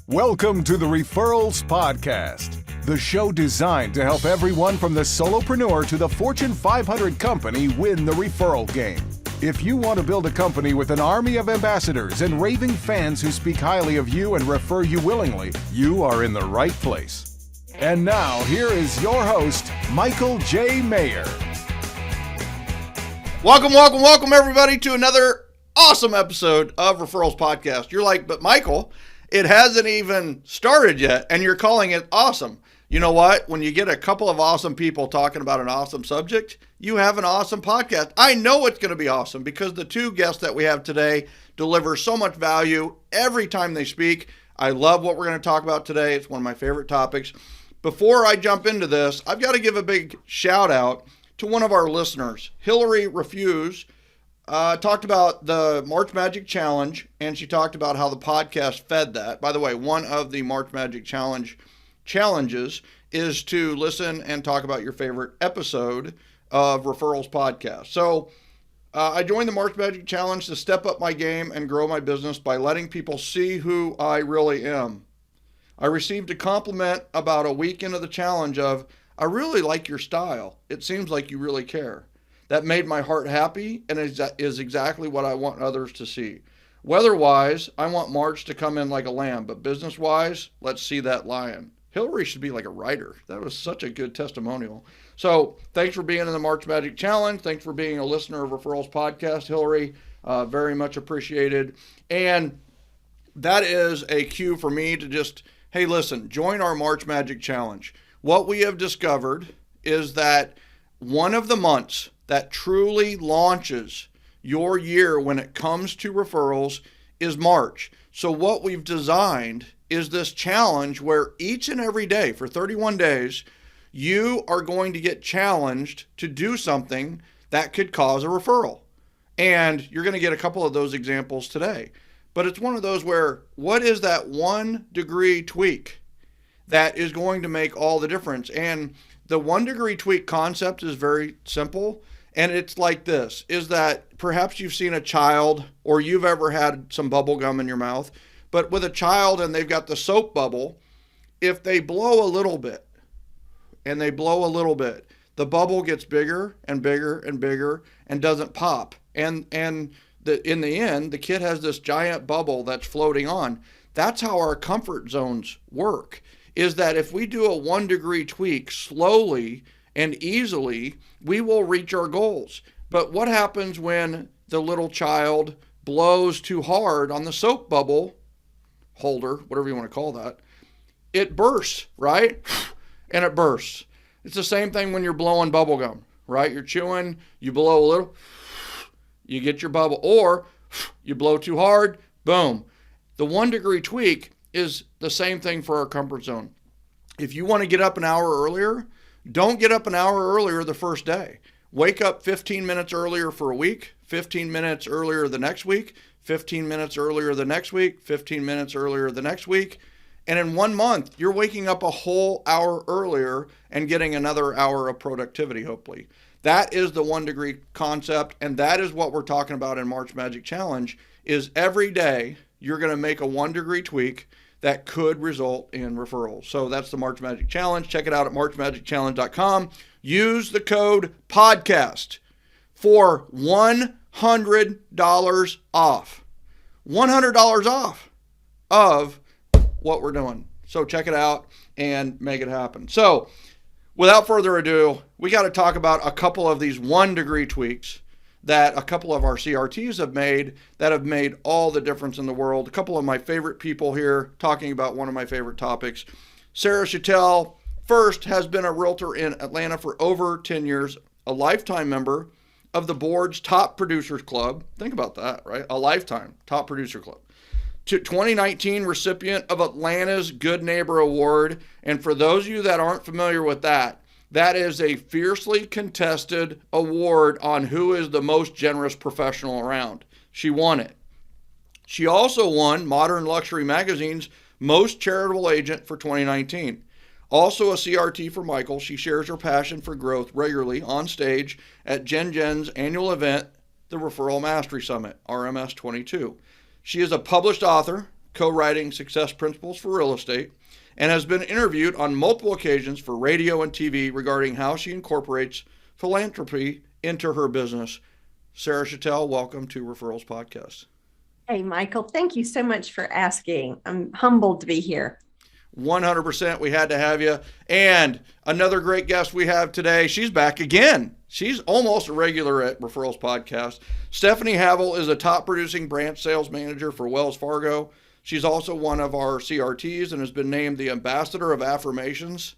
Welcome to the Referrals Podcast, the show designed to help everyone from the solopreneur to the Fortune 500 company win the referral game. If you want to build a company with an army of ambassadors and raving fans who speak highly of you and refer you willingly, you are in the right place. And now, here is your host, Michael J. Maher. Welcome, everybody, to another awesome episode of Referrals Podcast. You're like, but Michael, it hasn't even started yet, and you're calling it awesome. You know what? When you get a couple of awesome people talking about an awesome subject, you have an awesome podcast. I know it's going to be awesome because the two guests that we have today deliver so much value every time they speak. I love what we're going to talk about today. It's one of my favorite topics. Before I jump into this, I've got to give a big shout out to one of our listeners. Hillary Refuse talked about the March Magic Challenge, and she talked about how the podcast fed that. By the way, one of the March Magic Challenge challenges is to listen and talk about your favorite episode of Referrals Podcast. So I joined the March Magic Challenge to step up my game and grow my business by letting people see who I really am. I received a compliment about a week into the challenge of, "I really like your style. It seems like you really care." That made my heart happy and is exactly what I want others to see. Weather-wise, I want March to come in like a lamb, but business-wise, let's see that lion. Hillary should be like a writer. That was such a good testimonial. So thanks for being in the March Magic Challenge. Thanks for being a listener of Referrals Podcast, Hillary. Very much appreciated. And that is a cue for me to just, hey, listen, join our March Magic Challenge. What we have discovered is that one of the months that truly launches your year when it comes to referrals is March. So what we've designed is this challenge where each and every day for 31 days, you are going to get challenged to do something that could cause a referral. And you're going to get a couple of those examples today. But it's one of those where, what is that 1 degree tweak that is going to make all the difference? And the 1 degree tweak concept is very simple. And it's like this, is that perhaps you've seen a child or you've ever had some bubble gum in your mouth, but with a child and they've got the soap bubble, if they blow a little bit and they blow a little bit, the bubble gets bigger and bigger and bigger and doesn't pop. And in the end, the kid has this giant bubble that's floating on. That's how our comfort zones work, is that if we do a 1 degree tweak slowly and easily, we will reach our goals. But what happens when the little child blows too hard on the soap bubble holder, whatever you want to call that? It bursts, right? And it bursts. It's the same thing when you're blowing bubble gum, right? You're chewing, you blow a little, you get your bubble, or you blow too hard, boom. The 1 degree tweak is the same thing for our comfort zone. If you want to get up an hour earlier, don't get up an hour earlier the first day. Wake up 15 minutes earlier for a week, 15 minutes earlier the next week, 15 minutes earlier the next week, 15 minutes earlier the next week. And in 1 month, you're waking up a whole hour earlier and getting another hour of productivity, hopefully. That is the 1 degree concept. And that is what we're talking about in March Magic Challenge, is every day you're going to make a 1 degree tweak that could result in referrals. So that's the March Magic Challenge. Check it out at marchmagicchallenge.com. Use the code PODCAST for $100 off. $100 off of what we're doing. So check it out and make it happen. So without further ado, we got to talk about a couple of these 1 degree tweaks that a couple of our CRTs have made that have made all the difference in the world. A couple of my favorite people here talking about one of my favorite topics. Sarah Chatel, first, has been a realtor in Atlanta for over 10 years, a lifetime member of the board's Top Producers Club. Think about that, right? A lifetime Top Producer Club. 2019 recipient of Atlanta's Good Neighbor Award. And for those of you that aren't familiar with that, that is a fiercely contested award on who is the most generous professional around. She won it. She also won Modern Luxury Magazine's Most Charitable Agent for 2019. Also a CRT for Michael, she shares her passion for growth regularly on stage at Jen's annual event, the Referral Mastery Summit, RMS 22. She is a published author, co-writing Success Principles for Real Estate, and has been interviewed on multiple occasions for radio and TV regarding how she incorporates philanthropy into her business. Sarah Chatel, welcome to Referrals Podcast. Hey, Michael, thank you so much for asking. I'm humbled to be here. 100%. We had to have you. And another great guest we have today. She's back again. She's almost a regular at Referrals Podcast. Stefani Havel is a top producing branch sales manager for Wells Fargo. She's also one of our CRTs and has been named the ambassador of Affirmations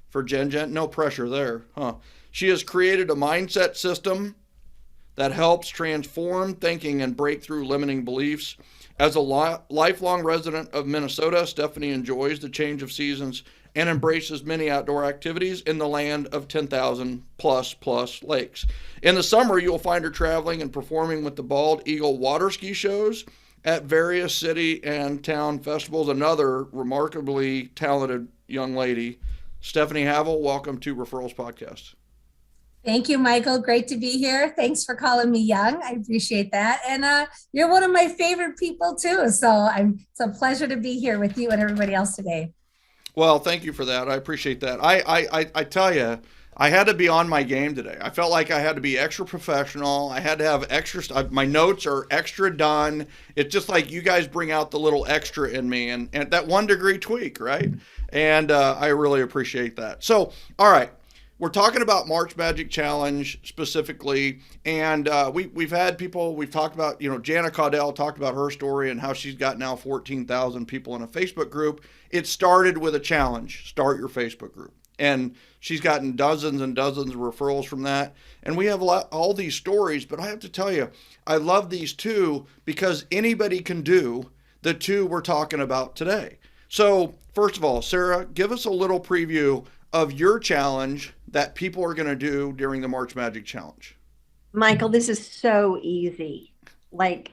for Gen. No pressure there, huh? She has created a mindset system that helps transform thinking and break through limiting beliefs. As a lifelong resident of Minnesota, Stefani enjoys the change of seasons and embraces many outdoor activities in the land of 10,000 plus lakes. In the summer, you'll find her traveling and performing with the Bald Eagle water ski shows at various city and town festivals. Another remarkably talented young lady. Stefani Havel, welcome to Referrals Podcast. Thank you, Michael. Great to be here. Thanks for calling me young. I appreciate that. And you're one of my favorite people too. So it's a pleasure to be here with you and everybody else today. Well, thank you for that. I appreciate that. I tell you, I had to be on my game today. I felt like I had to be extra professional. I had to have extra, my notes are extra done. It's just like you guys bring out the little extra in me and that 1 degree tweak, right? And I really appreciate that. So, all right. We're talking about March Magic Challenge specifically, and we've had people, we've talked about, Jana Caudell talked about her story and how she's got now 14,000 people in a Facebook group. It started with a challenge, start your Facebook group. And she's gotten dozens and dozens of referrals from that. And we have all these stories, but I have to tell you, I love these two because anybody can do the two we're talking about today. So first of all, Sarah, give us a little preview of your challenge that people are going to do during the March Magic Challenge. Michael, this is so easy. Like,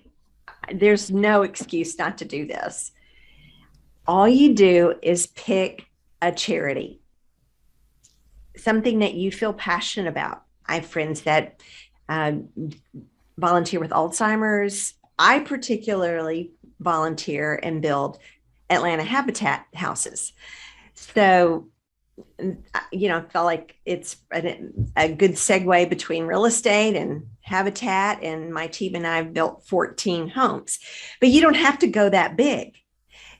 there's no excuse not to do this. All you do is pick a charity, something that you feel passionate about. I have friends that volunteer with Alzheimer's. I particularly volunteer and build Atlanta habitat houses. So I felt like it's a good segue between real estate and habitat, and my team and I have built 14 homes. But you don't have to go that big.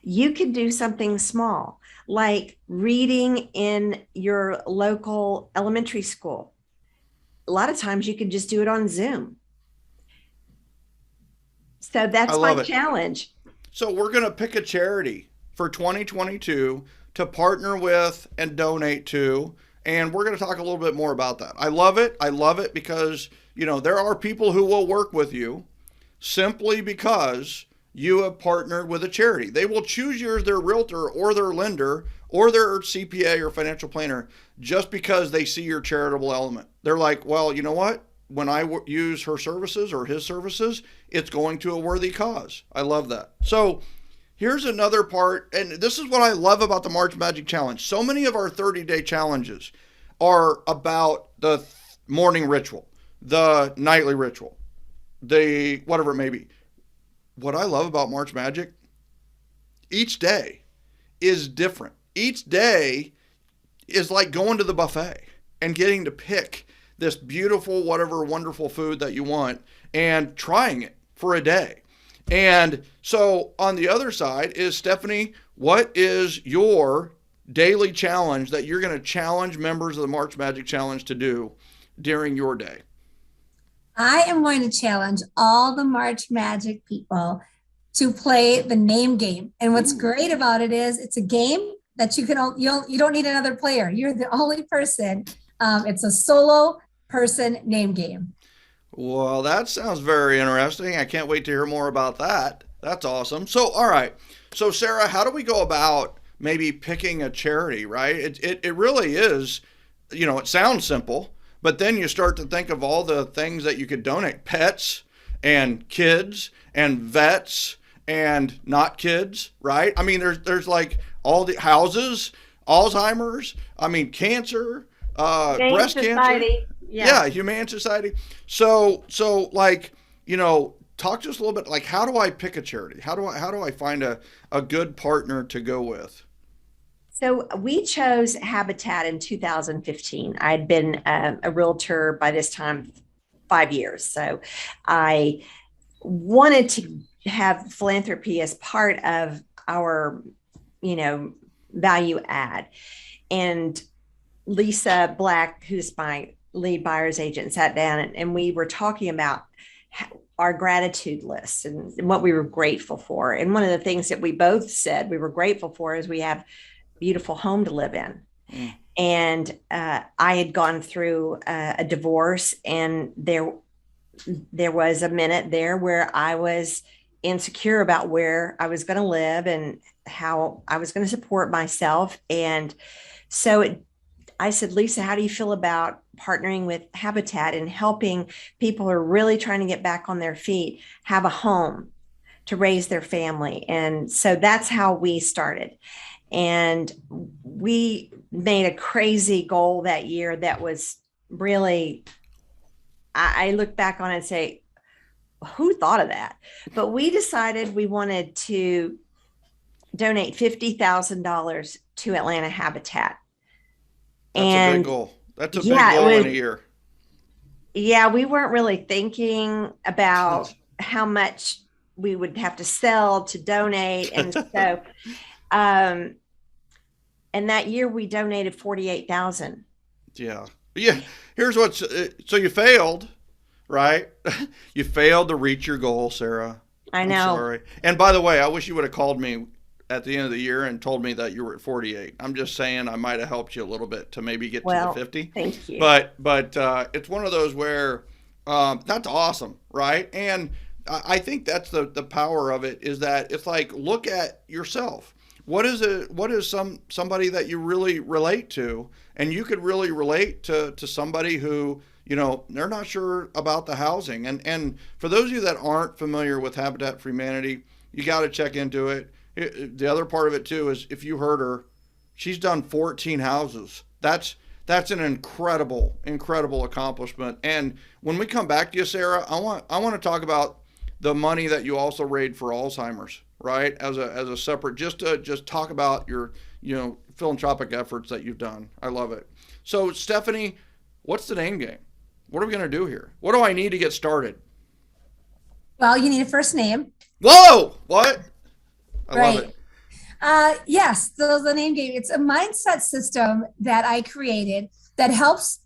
You can do something small, like reading in your local elementary school. A lot of times you can just do it on Zoom. So that's my challenge. So we're going to pick a charity for 2022 to partner with and donate to. And we're going to talk a little bit more about that. I love it. I love it because, there are people who will work with you simply because you have partnered with a charity. They will choose you as their realtor or their lender or their CPA or financial planner just because they see your charitable element. They're like, well, you know what? When I use her services or his services, it's going to a worthy cause. I love that. So here's another part, and this is what I love about the March Magic Challenge. So many of our 30-day challenges are about the morning ritual, the nightly ritual, the whatever it may be. What I love about March Magic, each day is different. Each day is like going to the buffet and getting to pick this beautiful, whatever wonderful food that you want and trying it for a day. And so on the other side is Stefani, what is your daily challenge that you're going to challenge members of the March Magic Challenge to do during your day? I am going to challenge all the March Magic people to play the name game. And what's great about it is it's a game that you don't need another player. You're the only person. It's a solo person name game. Well, that sounds very interesting. I can't wait to hear more about that. That's awesome. So, all right. So, Sarah, how do we go about maybe picking a charity, right? It really is, it sounds simple, but then you start to think of all the things that you could donate. Pets and kids and vets and not kids, right? I mean, there's like all the houses, Alzheimer's, cancer, breast Society. cancer. Yeah, Humane Society. So like, talk to us a little bit, like, how do I pick a charity? How do I find a good partner to go with? So we chose Habitat in 2015. I'd been a realtor by this time 5 years. So I wanted to have philanthropy as part of our, value add. And Lisa Black, who's my lead buyer's agent, sat down and we were talking about our gratitude list and what we were grateful for. And one of the things that we both said we were grateful for is we have a beautiful home to live in. And I had gone through a divorce, and there was a minute there where I was insecure about where I was going to live and how I was going to support myself. And so I said, Lisa, how do you feel about partnering with Habitat and helping people who are really trying to get back on their feet have a home to raise their family? And so that's how we started. And we made a crazy goal that year that was really, I look back on it and say, who thought of that? But we decided we wanted to donate $50,000 to Atlanta Habitat. That's a big goal. That's a big goal in a year. Yeah, we weren't really thinking about how much we would have to sell to donate. And so, and that year we donated 48,000. Yeah. Here's so you failed, right? You failed to reach your goal, Sarah. I know. I'm sorry. And by the way, I wish you would have called me at the end of the year and told me that you were at 48. I'm just saying I might have helped you a little bit to maybe get to the 50. Thank you. But it's one of those where that's awesome, right? And I think that's the power of it, is that it's like, look at yourself. What is somebody that you really relate to? And you could really relate to somebody who, they're not sure about the housing. And for those of you that aren't familiar with Habitat for Humanity, you got to check into it. The other part of it too is, if you heard her, she's done 14 houses. That's an incredible accomplishment. And when we come back to you, Sarah, I want to talk about the money that you also raised for Alzheimer's, right? As a separate, just talk about your, philanthropic efforts that you've done. I love it. So Stefani, what's the name game? What are we going to do here? What do I need to get started? Well, you need a first name. Whoa! What? I love it. Yes, the name game. It's a mindset system that I created that helps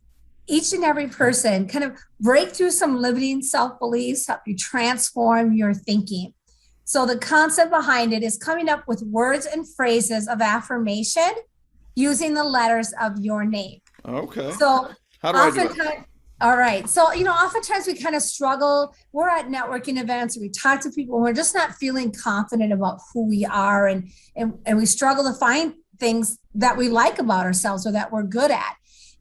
each and every person kind of break through some limiting self-beliefs, help you transform your thinking. So the concept behind it is coming up with words and phrases of affirmation using the letters of your name. Okay. So how do I do it? All right. So, oftentimes we kind of struggle. We're at networking events, we talk to people, and we're just not feeling confident about who we are. And we struggle to find things that we like about ourselves or that we're good at.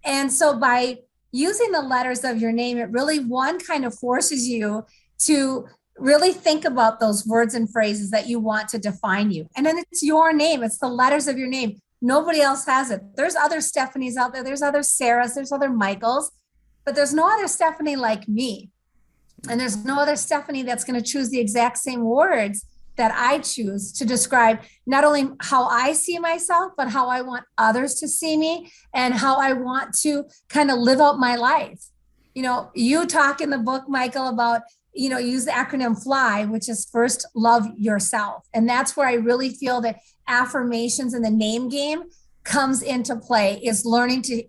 And so by using the letters of your name, it really, kind of forces you to really think about those words and phrases that you want to define you. And then it's your name. It's the letters of your name. Nobody else has it. There's other Stephanies out there. There's other Sarahs. There's other Michaels. But there's no other Stefani like me. And there's no other Stefani that's going to choose the exact same words that I choose to describe not only how I see myself, but how I want others to see me and how I want to kind of live out my life. You talk in the book, Michael, about, use the acronym FLY, which is first love yourself. And that's where I really feel that affirmations in the name game comes into play, is learning to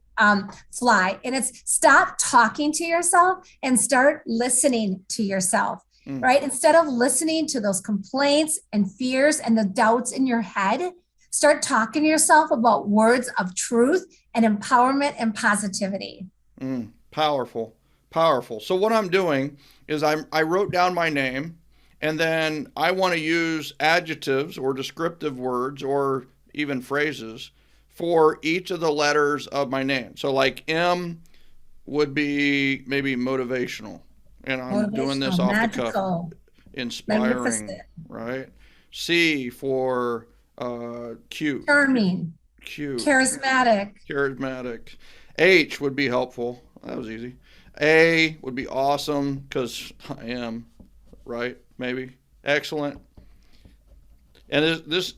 fly. And it's stop talking to yourself and start listening to yourself, right? Instead of listening to those complaints and fears and the doubts in your head, start talking to yourself about words of truth and empowerment and positivity. Powerful. So what I'm doing is I wrote down my name, and then I want to use adjectives or descriptive words or even phrases for each of the letters of my name. So like M would be maybe motivational. And I'm doing this off the cuff. Inspiring, right? C for cute. Charming. Cute. Charismatic. H would be helpful. That was easy. A would be awesome, because I am right? Maybe. Excellent. And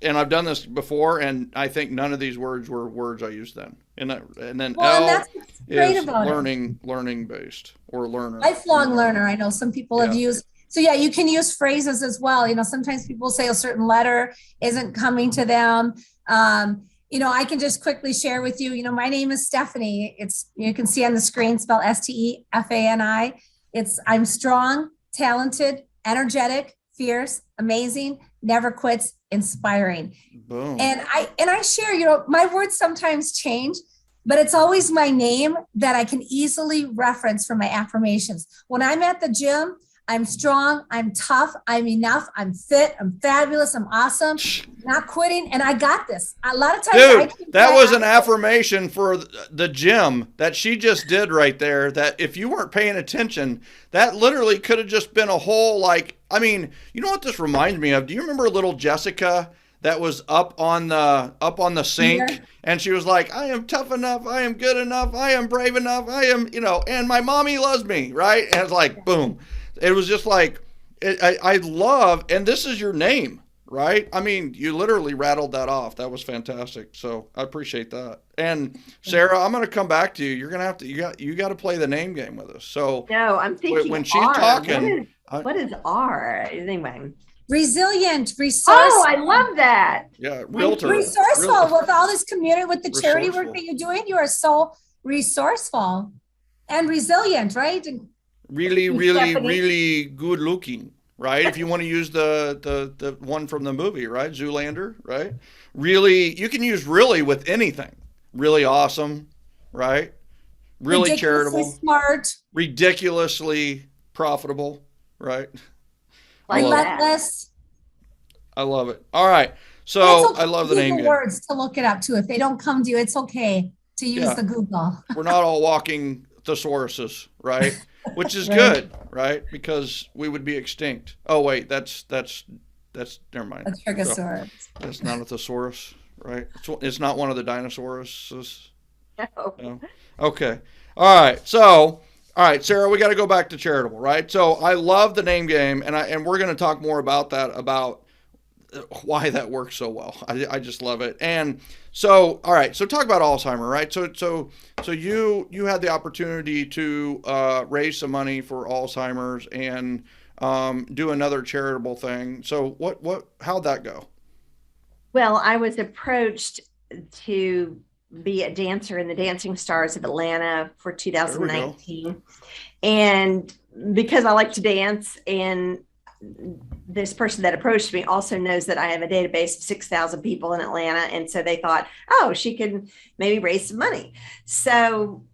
and I've done this before, and I think none of these words were words I used then. And then Well, and L that's what's great is about it. learning based or learner. Lifelong learner. I know some people have Yeah. used. So yeah, you can use phrases as well. Sometimes people say a certain letter isn't coming to them. I can just quickly share with you, my name is Stefani. You can see on the screen, spelled Stefani. I'm strong, talented, energetic, fierce, amazing, never quits, inspiring. Boom. And I share, my words sometimes change, but it's always my name that I can easily reference for my affirmations. When I'm at the gym, I'm strong, I'm tough, I'm enough, I'm fit, I'm fabulous, I'm awesome, not quitting, and I got this. A lot of times, dude, that was an affirmation for the gym that she just did right there. That if you weren't paying attention, that literally could have just been a whole you know what this reminds me of? Do you remember little Jessica that was up on the sink? Yeah. And she was like, I am tough enough, I am good enough, I am brave enough, I am, and my mommy loves me, right? And it's like, boom. It was just like, I love, and this is your name, right? I mean, you literally rattled that off. That was fantastic. So I appreciate that. And Sarah, I'm going to come back to you. You're going to have to, you got to play the name game with us. So no, I'm thinking when she's R. talking, what is R? Anyway. Resilient, resourceful. Oh, I love that. Yeah, realtor. Resourceful with all this community, with the charity work that you're doing. You are so resourceful and resilient, right? Really good looking, right? If you want to use the one from the movie, right? Zoolander, right? Really, you can use really with anything. Really awesome, right? Really charitable, smart, ridiculously profitable, right? Relentless. I love it. All right, so okay, I love the name game. Words to look it up too. If they don't come to you, it's okay to use the Google. We're not all walking thesauruses, right? Which is good, right? Because we would be extinct. Oh wait, that's never mind. That's Trigosaurus. So, that's not a thesaurus, right? It's not one of the dinosaurs. No. Okay. All right, Sarah, we got to go back to charitable, right? So I love the name game, and we're going to talk more about that, about why that works so well. I just love it. And so, all right, so talk about Alzheimer, right? So you had the opportunity to raise some money for Alzheimer's and do another charitable thing. So how'd that go? Well, I was approached to be a dancer in the Dancing Stars of Atlanta for 2019. And because I like to dance, and this person that approached me also knows that I have a database of 6,000 people in Atlanta. And so they thought, oh, she could maybe raise some money. So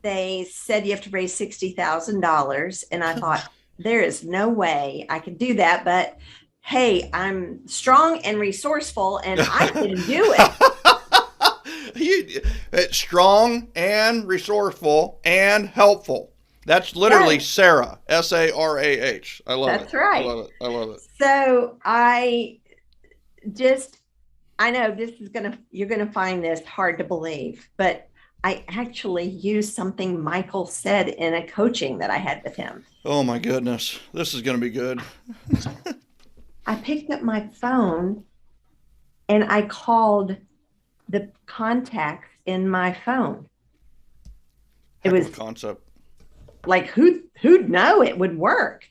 they said, you have to raise $60,000. And I thought, there is no way I could do that. But hey, I'm strong and resourceful and I can do it. It's strong and resourceful and helpful. That's literally Sarah, Sarah. I love it. That's right. I love it. So I know you're going to find this hard to believe, but I actually used something Michael said in a coaching that I had with him. Oh my goodness. This is going to be good. I picked up my phone and I called the contacts in my phone. It was concept. Like who'd know it would work.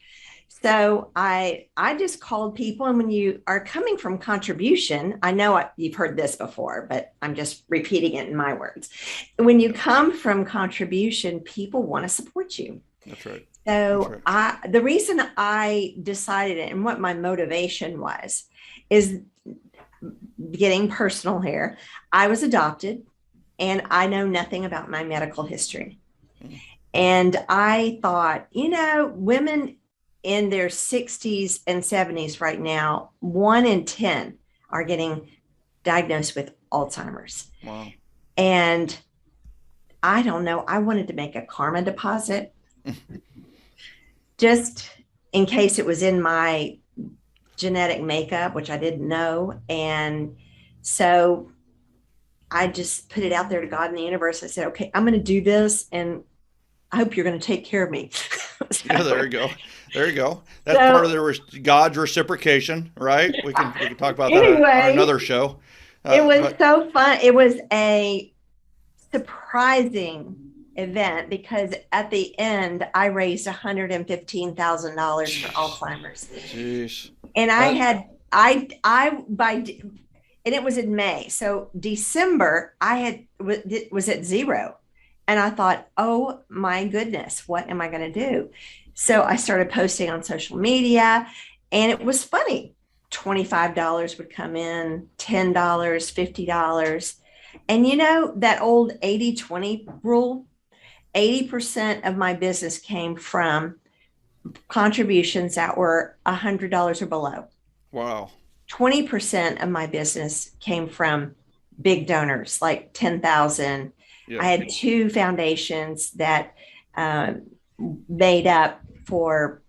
So I just called people. And when you are coming from contribution, I know you've heard this before, but I'm just repeating it in my words. When you come from contribution, people want to support you. That's right. So the reason I decided it and what my motivation was is getting personal here. I was adopted and I know nothing about my medical history. And I thought, women in their 60s and 70s right now, 1 in 10 are getting diagnosed with Alzheimer's. Wow. And I don't know, I wanted to make a karma deposit just in case it was in my genetic makeup, which I didn't know. And so I just put it out there to God and the universe. I said, okay, I'm going to do this and I hope you're going to take care of me. Yeah, there you go. There you go. That's part of God's reciprocation, right? We can talk about that on another show. It was so fun. It was a surprising event because at the end I raised $115,000 for Alzheimer's. Jeez. And and it was in May. So December was at zero. And I thought, oh my goodness, what am I going to do? So I started posting on social media, and it was funny. $25 would come in, $10, $50. And that old 80-20 rule, 80% of my business came from contributions that were $100 or below. Wow. 20% of my business came from big donors, like 10,000. Yeah. I had 2 foundations that made up for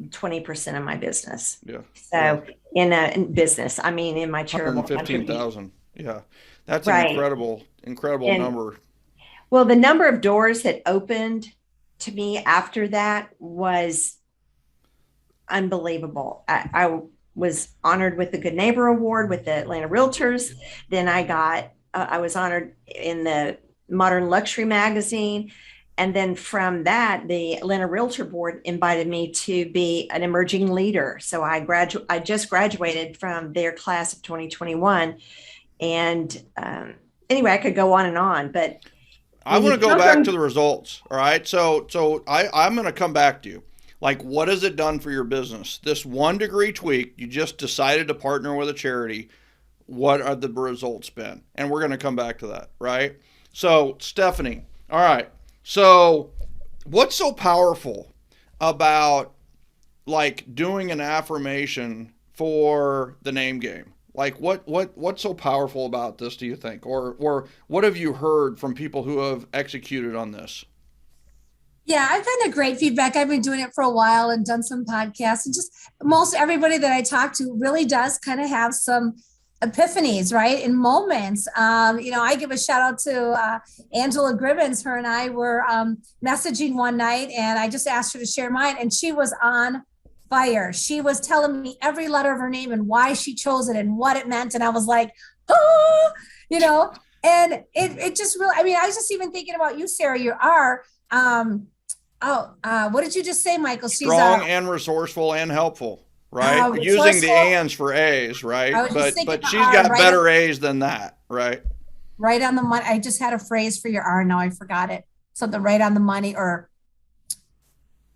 20% of my business. Yeah. So in business, I mean, in my charitable 115,000. Yeah. That's right. an incredible number. Well, the number of doors that opened to me after that was unbelievable. I was honored with the Good Neighbor Award with the Atlanta Realtors. Then I was honored in the Modern Luxury magazine. And then from that, the Atlanta Realtor Board invited me to be an emerging leader. So I just graduated from their class of 2021. And anyway, I could go on, but I want to go back to the results. All right. So I'm going to come back to you. Like, what has it done for your business? This 1 degree tweak, you just decided to partner with a charity. What are the results been? And we're going to come back to that. Right. So Stefani. All right. So what's so powerful about like doing an affirmation for the name game? Like what's so powerful about this, do you think? Or what have you heard from people who have executed on this? Yeah, I've had a great feedback. I've been doing it for a while and done some podcasts, and just most everybody that I talk to really does kind of have some epiphanies, right? In moments. I give a shout out to Angela Gribbins. Her and I were messaging one night, and I just asked her to share mine, and she was on fire. She was telling me every letter of her name and why she chose it and what it meant. And I was like, oh, and it just really, I mean, I was just even thinking about you, Sarah, you are, what did you just say, Michael? She's strong and resourceful and helpful, right? Using the ands for A's, right? But she's got better A's than that, right? Right on the money. I just had a phrase for your R. Now I forgot it. Something right on the money, or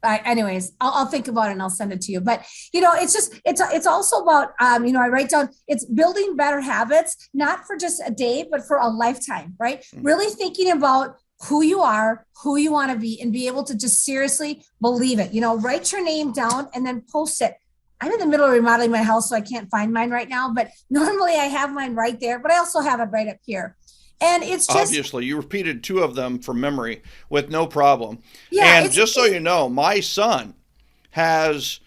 anyways, I'll think about it and I'll send it to you. But it's also about I write down, it's building better habits, not for just a day, but for a lifetime, right? Mm-hmm. Really thinking about who you are, who you want to be, and be able to just seriously believe it. Write your name down and then post it. I'm in the middle of remodeling my house, so I can't find mine right now, but normally I have mine right there, but I also have it right up here. And it's just, obviously you repeated 2 of them from memory with no problem. Yeah, and just so you know, my son has,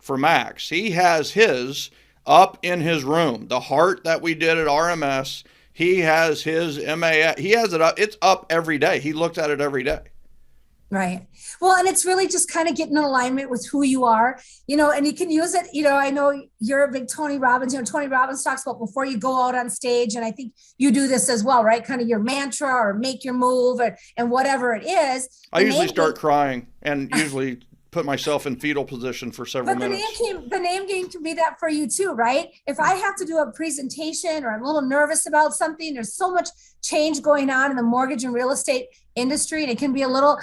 for Max, he has his up in his room. The heart that we did at RMS, he has his MA, he has it up. It's up every day. He looks at it every day. Right. Well, and it's really just kind of getting in alignment with who you are, and you can use it. I know you're a big Tony Robbins, Tony Robbins talks about before you go out on stage. And I think you do this as well, right? Kind of your mantra or make your move and whatever it is. I usually start crying and usually put myself in fetal position for several minutes. The name game can be that for you too, right? If I have to do a presentation or I'm a little nervous about something, there's so much change going on in the mortgage and real estate industry, and it can be a little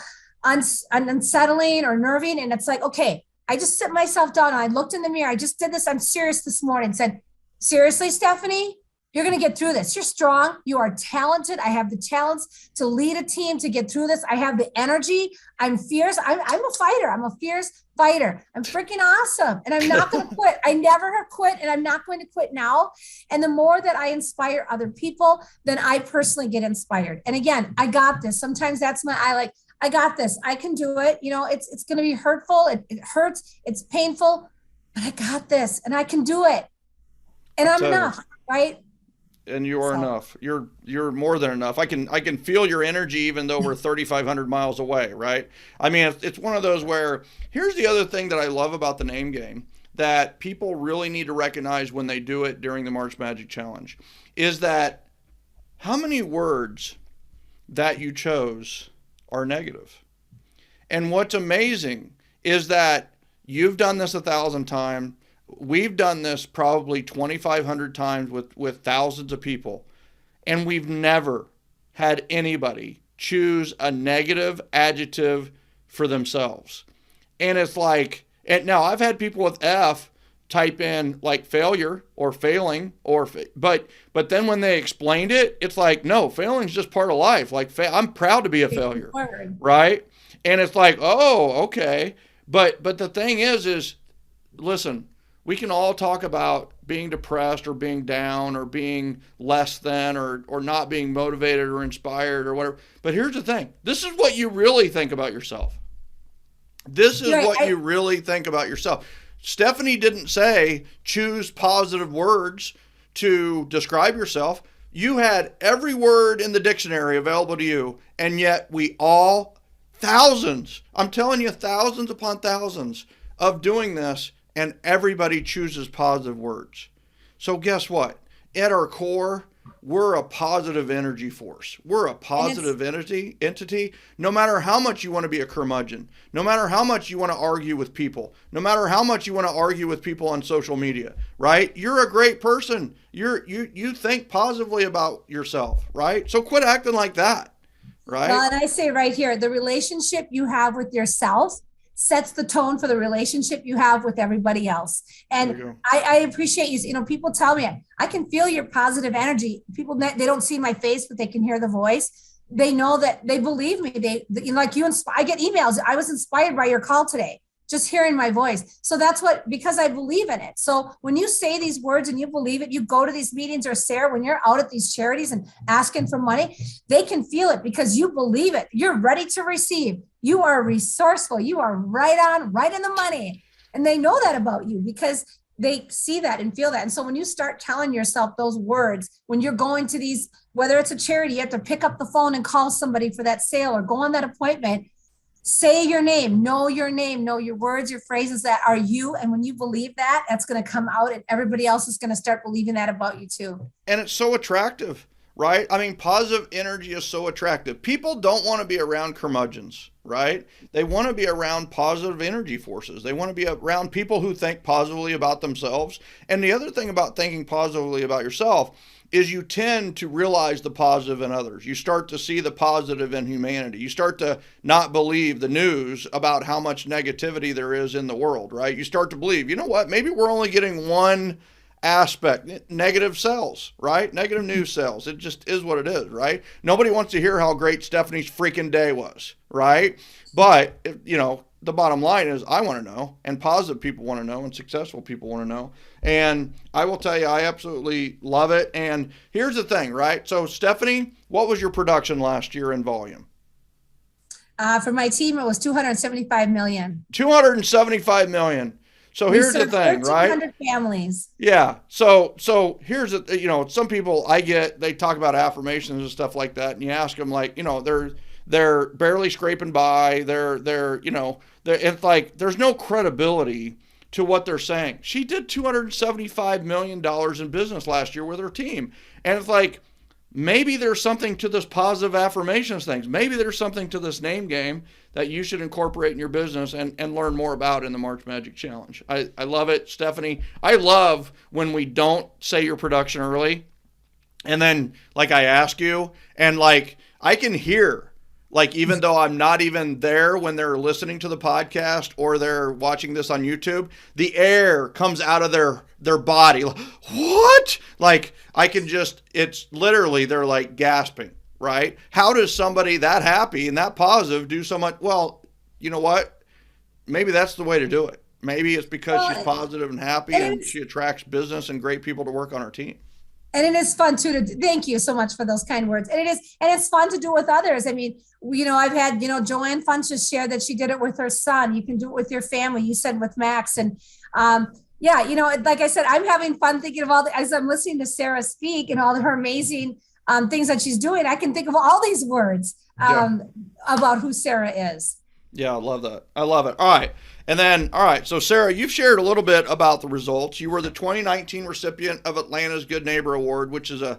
unsettling or nerving. And it's like, okay, I just sit myself down and I looked in the mirror. I just did this. I'm serious this morning. Said, seriously, Stefani, you're going to get through this. You're strong. You are talented. I have the talents to lead a team to get through this. I have the energy. I'm fierce. I'm a fighter. I'm a fierce fighter. I'm freaking awesome. And I'm not going to quit. I never have quit, and I'm not going to quit now. And the more that I inspire other people, then I personally get inspired. And again, I got this. Sometimes that's I got this. I can do it. It's going to be hurtful. It hurts. It's painful, but I got this and I can do it. And I'm enough, right? And you are enough. You're more than enough. I can feel your energy even though we're 3,500 miles away, right? I mean, it's one of those where here's the other thing that I love about the name game that people really need to recognize when they do it during the March Magic Challenge is that how many words that you chose are negative. And what's amazing is that you've done this 1,000 times. We've done this probably 2,500 times with thousands of people. And we've never had anybody choose a negative adjective for themselves. And it's like, and now I've had people with F type in like failure or failing but then when they explained it, it's like, no, failing is just part of life. Like I'm proud to be a failure, right? And it's like, oh, okay. But the thing is listen, we can all talk about being depressed or being down or being less than or not being motivated or inspired or whatever. But here's the thing. This is what you really think about yourself. This is what you really think about yourself. Stefani didn't say choose positive words to describe yourself. You had every word in the dictionary available to you, and yet we all, thousands, I'm telling you, thousands upon thousands of doing this, and everybody chooses positive words. So guess what? At our core, we're a positive energy force. We're a positive entity. No matter how much you want to be a curmudgeon, no matter how much you want to argue with people, no matter how much you want to argue with people on social media, right? You're a great person. You think positively about yourself, right? So quit acting like that, right? Well, and I say right here, the relationship you have with yourself sets the tone for the relationship you have with everybody else. And I appreciate you. You know, people tell me, I can feel your positive energy. People, they don't see my face, but they can hear the voice. They know that they believe me. Like you, I get emails. I was inspired by your call today, just hearing my voice. So that's because I believe in it. So when you say these words and you believe it, you go to these meetings, or Sarah, when you're out at these charities and asking for money, they can feel it because you believe it. You're ready to receive. You are resourceful. You are right in the money. And they know that about you because they see that and feel that. And so when you start telling yourself those words, when you're going to these, whether it's a charity, you have to pick up the phone and call somebody for that sale or go on that appointment, say your name, know your words, your phrases that are you. And when you believe that, that's going to come out and everybody else is going to start believing that about you too. And it's so attractive, right? I mean, positive energy is so attractive. People don't want to be around curmudgeons, right? They want to be around positive energy forces. They want to be around people who think positively about themselves. And the other thing about thinking positively about yourself is you tend to realize the positive in others. You start to see the positive in humanity. You start to not believe the news about how much negativity there is in the world, right? You start to believe, you know what, maybe we're only getting one aspect, negative sells, right? Negative news sells. It just is what it is, right? Nobody wants to hear how great Stephanie's freaking day was, right? But, you know, the bottom line is I want to know, and positive people want to know, and successful people want to know. And I will tell you, I absolutely love it. And here's the thing, right? So Stefani, what was your production last year in volume? For my team, it was 275 million. 275 million. So here's the thing, right? 1,300 families. Yeah. So here's the, you know, some people they talk about affirmations and stuff like that, and you ask them, like, you know, they're barely scraping by. It's like there's no credibility to what they're saying. She did $275 million in business last year with her team. And it's like, maybe there's something to this positive affirmations things. Maybe there's something to this name game that you should incorporate in your business and learn more about in the March Magic Challenge. I love it, Stefani. I love when we don't say your production early. And then, like, I ask you, and like, I can hear, like, even though I'm not even there when they're listening to the podcast or they're watching this on YouTube, the air comes out of their body. Like, what? Like, I can just, it's literally, they're like gasping, right? How does somebody that happy and that positive do so much? Well, you know what? Maybe that's the way to do it. Maybe it's because she's positive and happy and she attracts business and great people to work on her team. And it is fun too thank you so much for those kind words. And it's fun to do with others. I mean, you know, I've had, you know, Joanne Funch just shared that she did it with her son. You can do it with your family. You said with Max. And Yeah, like I said, I'm having fun thinking of as I'm listening to Sarah speak and all of her amazing things that she's doing. I can think of all these words Yeah. about who Sarah is. Yeah, I love that. I love it. All right. And then, all right. So, Sarah, you've shared a little bit about the results. You were the 2019 recipient of Atlanta's Good Neighbor Award, which is a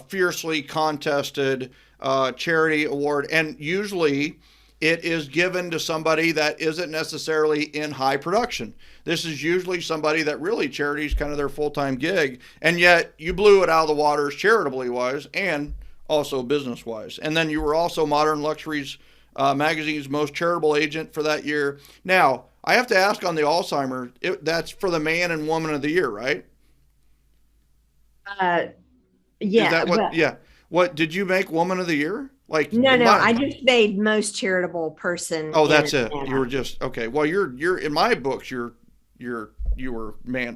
fiercely contested charity award. And usually it is given to somebody that isn't necessarily in high production. This is usually somebody that really charity is kind of their full time gig. And yet you blew it out of the waters charitably wise and also business wise. And then you were also Modern Luxury's magazine's most charitable agent for that year. Now, I have to ask on the Alzheimer, that's for the man and woman of the year, right? Yeah. Is that what? Yeah. What did you make woman of the year? Like no, I just made most charitable person. Oh, that's it. You were just okay. Well, you're in my books. You were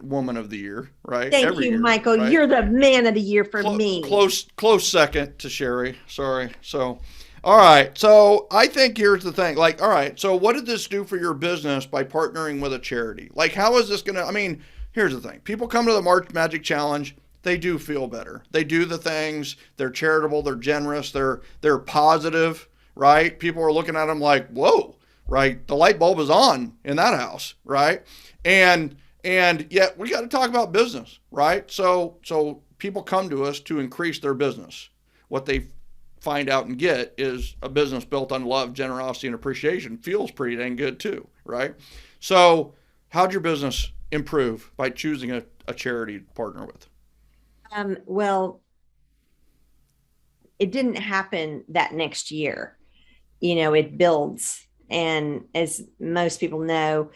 woman of the year, right? Thank Every you, year, Michael. right? You're the man of the year for me. Close second to Sherry. Sorry. So, all right. So I think here's the thing. Like, all right. So what did this do for your business by partnering with a charity? Like, how is this gonna? I mean, here's the thing. People come to the March Magic Challenge. They do feel better. They do the things. They're charitable. They're generous. They're positive, right? People are looking at them like, whoa, right? The light bulb is on in that house, right? And yet we got to talk about business, right? So people come to us to increase their business. What they find out and get is a business built on love, generosity, and appreciation. Feels pretty dang good too, right? So how'd your business improve by choosing a charity to partner with? Well, it didn't happen that next year. It builds. And as most people know,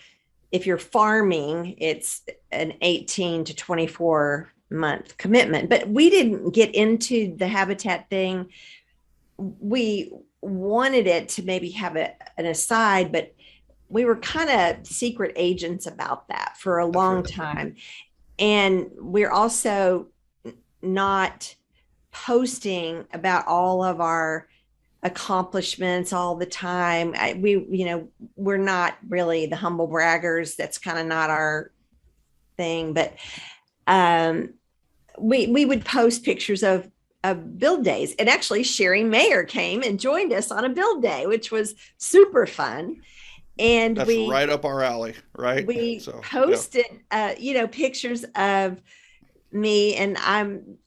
if you're farming, it's an 18 to 24 month commitment. But we didn't get into the habitat thing. We wanted it to maybe have an aside, but we were kind of secret agents about that for a long time. And we're also not posting about all of our accomplishments all the time. We're not really the humble braggers. That's kind of not our thing, but we would post pictures of build days. And actually Sherry Maher came and joined us on a build day, which was super fun. And that's right up our alley, right? We posted, pictures of me, and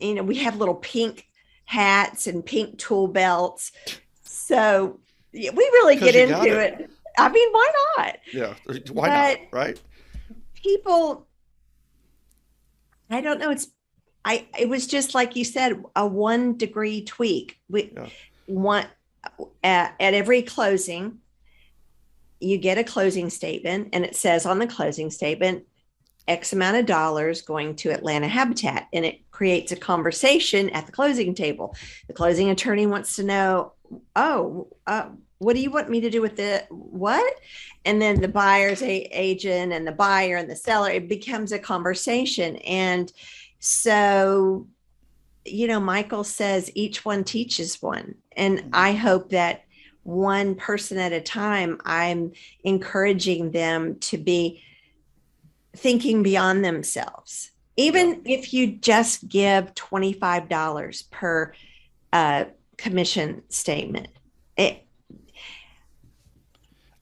we have little pink hats and pink tool belts. So we really get into it. I mean, why not? Yeah. Why not? Right. People, I don't know. It was just like you said, a 1 degree tweak. We want at every closing, you get a closing statement, and it says on the closing statement, X amount of dollars going to Atlanta Habitat, and it creates a conversation at the closing table. The closing attorney wants to know, what do you want me to do with the what? And then the buyer's agent and the buyer and the seller, it becomes a conversation. And so, Michael says each one teaches one. And I hope that one person at a time, I'm encouraging them to be thinking beyond themselves. Even if you just give $25 per commission statement, anything.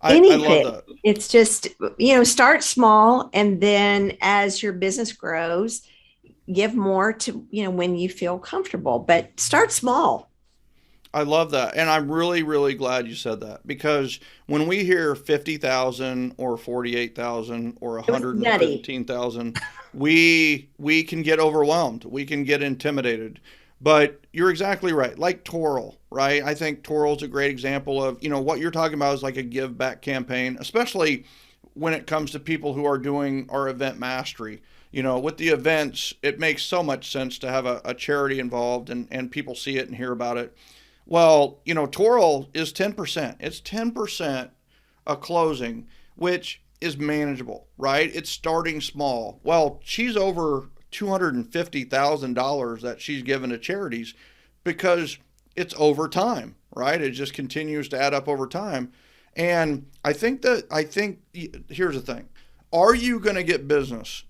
I love that. It's just, start small, and then as your business grows, give more to, when you feel comfortable, but start small. I love that. And I'm really, really glad you said that, because when we hear 50,000 or 48,000 or 115,000, we can get overwhelmed. We can get intimidated. But you're exactly right. Like Toral, right? I think Toral's a great example of, what you're talking about is like a give back campaign, especially when it comes to people who are doing our event mastery. With the events, it makes so much sense to have a charity involved, and people see it and hear about it. Well, Toral is 10%. It's 10% a closing, which is manageable, right? It's starting small. Well, she's over $250,000 that she's given to charities because it's over time, right? It just continues to add up over time. And I think here's the thing. Are you going to get business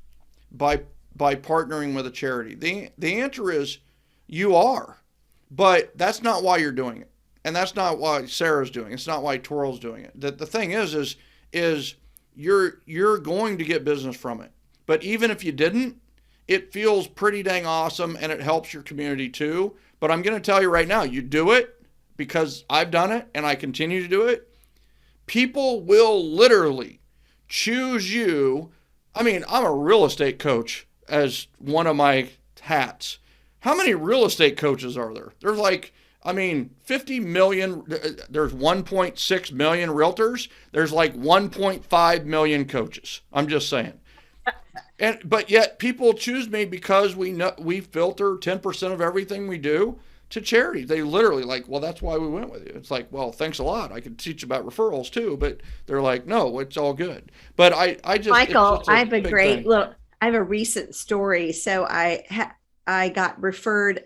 by partnering with a charity? The answer is you are, but that's not why you're doing it, and that's not why Sarah's doing it. It's not why Twirl's doing it. The thing is you're going to get business from it, but even if you didn't, it feels pretty dang awesome, and it helps your community too. But I'm going to tell you right now, you do it because I've done it and I continue to do it. People will literally choose you. I mean, I'm a real estate coach as one of my hats. How many real estate coaches are there? There's like, 50 million, there's 1.6 million realtors. There's like 1.5 million coaches. I'm just saying. But yet people choose me because we filter 10% of everything we do to charity. They literally like, well, that's why we went with you. It's like, well, thanks a lot. I could teach about referrals too, but they're like, no, it's all good. But I just, Michael, I have a great look. I have a recent story. So I got referred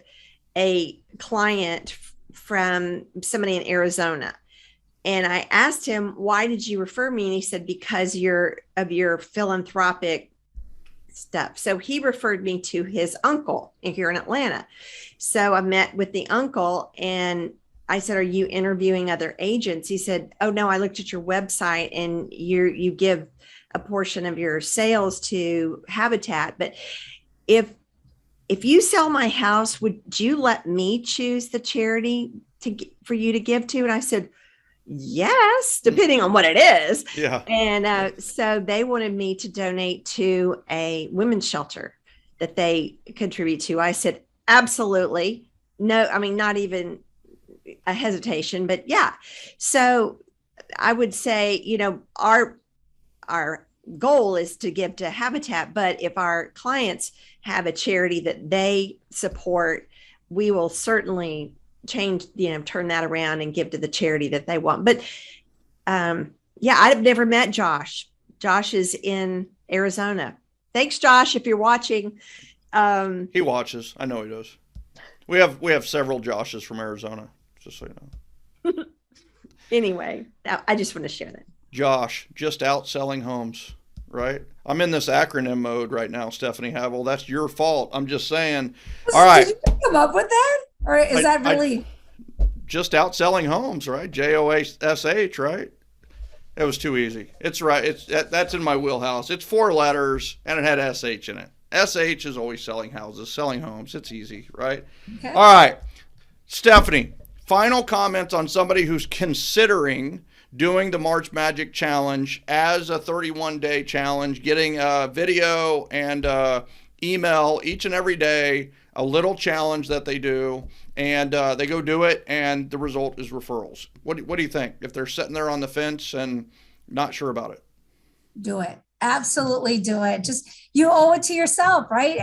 a client from somebody in Arizona. And I asked him, why did you refer me? And he said, because of your philanthropic stuff. So he referred me to his uncle here in Atlanta. So I met with the uncle and I said, are you interviewing other agents? He said, oh no, I looked at your website and you give a portion of your sales to Habitat. But if you sell my house, would you let me choose the charity for you to give to? And I said, yes, depending on what it is. Yeah. And so they wanted me to donate to a women's shelter that they contribute to. I said, absolutely. No, not even a hesitation, but yeah. So I would say, our goal is to give to Habitat, but if our clients have a charity that they support, we will certainly turn that around and give to the charity that they want. But I've never met Josh. Josh is in Arizona. Thanks, Josh, if you're watching. He watches. I know he does. We have several Joshes from Arizona, just so you know. Anyway, I just want to share that. Josh, just out selling homes, right? I'm in this acronym mode right now, Stefani Havel. That's your fault. I'm just saying. All right. Did you come up with that? Or is that really? Just out selling homes, right? JOSH, right? It was too easy. It's right. That's in my wheelhouse. It's 4 letters and it had SH in it. SH is always selling houses, selling homes. It's easy, right? Okay. All right. Stefani, final comments on somebody who's considering doing the March Magic Challenge as a 31-day challenge, getting a video and email each and every day, a little challenge that they do, and they go do it, and the result is referrals. What do you think if they're sitting there on the fence and not sure about it? Do it. Absolutely do it. Just, you owe it to yourself, right?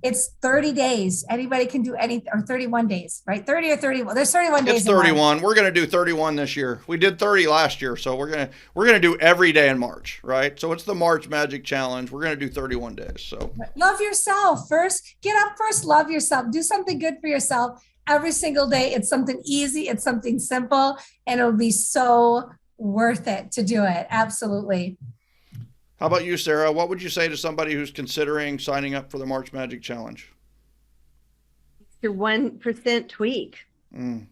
It's 30 days. Anybody can do anything, or 31 days, right? 30 or 31. There's 31 days. It's 31. We're going to do 31 this year. We did 30 last year, so we're going to do every day in March, right? So it's the March Magic Challenge. We're going to do 31 days. So love yourself first. Get up first. Love yourself. Do something good for yourself every single day. It's something easy. It's something simple, and it'll be so worth it to do it. Absolutely. How about you, Sarah? What would you say to somebody who's considering signing up for the March Magic Challenge? Your 1% tweak. 100%.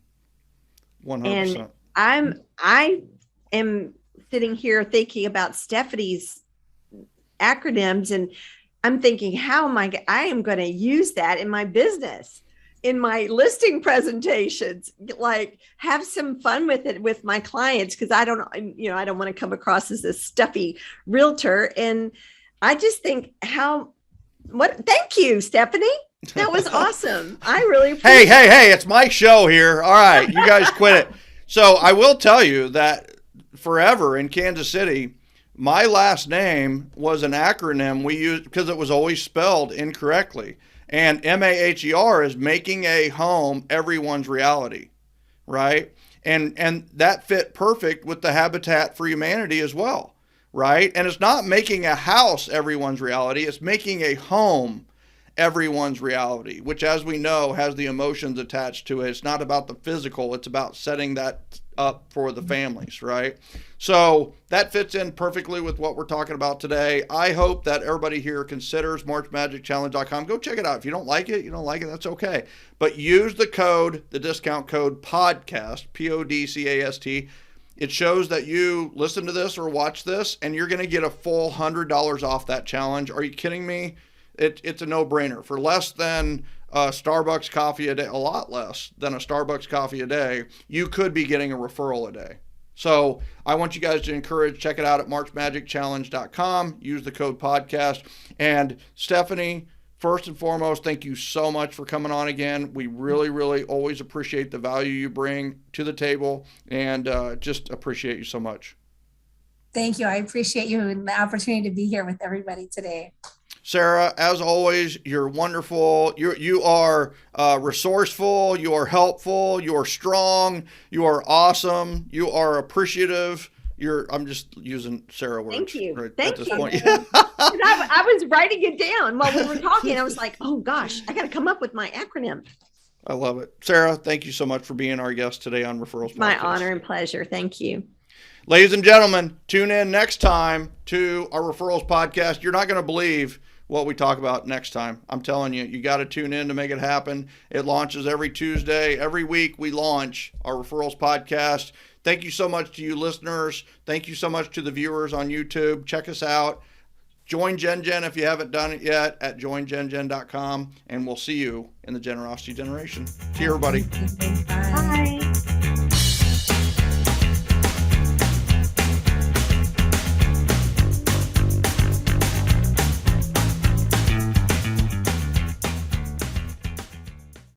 And I am sitting here thinking about Stephanie's acronyms, and I'm thinking, I am going to use that in my business, in my listing presentations, like have some fun with it with my clients. Cause I don't want to come across as this stuffy realtor. And I just think thank you, Stefani. That was awesome. I really appreciate Hey, it's my show here. All right. You guys quit it. So I will tell you that forever in Kansas City, my last name was an acronym we used because it was always spelled incorrectly. And MAHER is making a home everyone's reality, right? And that fit perfect with the Habitat for Humanity as well, right? And it's not making a house everyone's reality. It's making a home everyone's reality, which, as we know, has the emotions attached to it. It's not about the physical. It's about setting that up for the families, right? So that fits in perfectly with what we're talking about today. I hope that everybody here considers MarchMagicChallenge.com. Go check it out. If you don't like it, you don't like it, that's okay. But use the discount code PODCAST, PODCAST. It shows that you listen to this or watch this, and you're going to get a full $100 off that challenge. Are you kidding me? It's a no-brainer. For less than a Starbucks coffee a day, a lot less than a Starbucks coffee a day, you could be getting a referral a day. So I want you guys to check it out at MarchMagicChallenge.com. Use the code podcast. And Stefani, first and foremost, thank you so much for coming on again. We really, really always appreciate the value you bring to the table, and just appreciate you so much. Thank you. I appreciate you and the opportunity to be here with everybody today. Sarah, as always, you're wonderful. You are resourceful. You are helpful. You are strong. You are awesome. You are appreciative. I'm just using Sarah words. Thank you. Right Thank at this you. point. I was writing it down while we were talking. I was like, oh gosh, I got to come up with my acronym. I love it. Sarah, thank you so much for being our guest today on Referrals Podcast. My honor and pleasure. Thank you. Ladies and gentlemen, tune in next time to our Referrals Podcast. You're not going to believe what we talk about next time. I'm telling you, you got to tune in to make it happen. It launches every Tuesday. Every week we launch our Referrals Podcast. Thank you so much to you listeners. Thank you so much to the viewers on YouTube. Check us out. Join Gen if you haven't done it yet at joingengen.com, and we'll see you in the generosity generation. See you, everybody. Bye. Bye.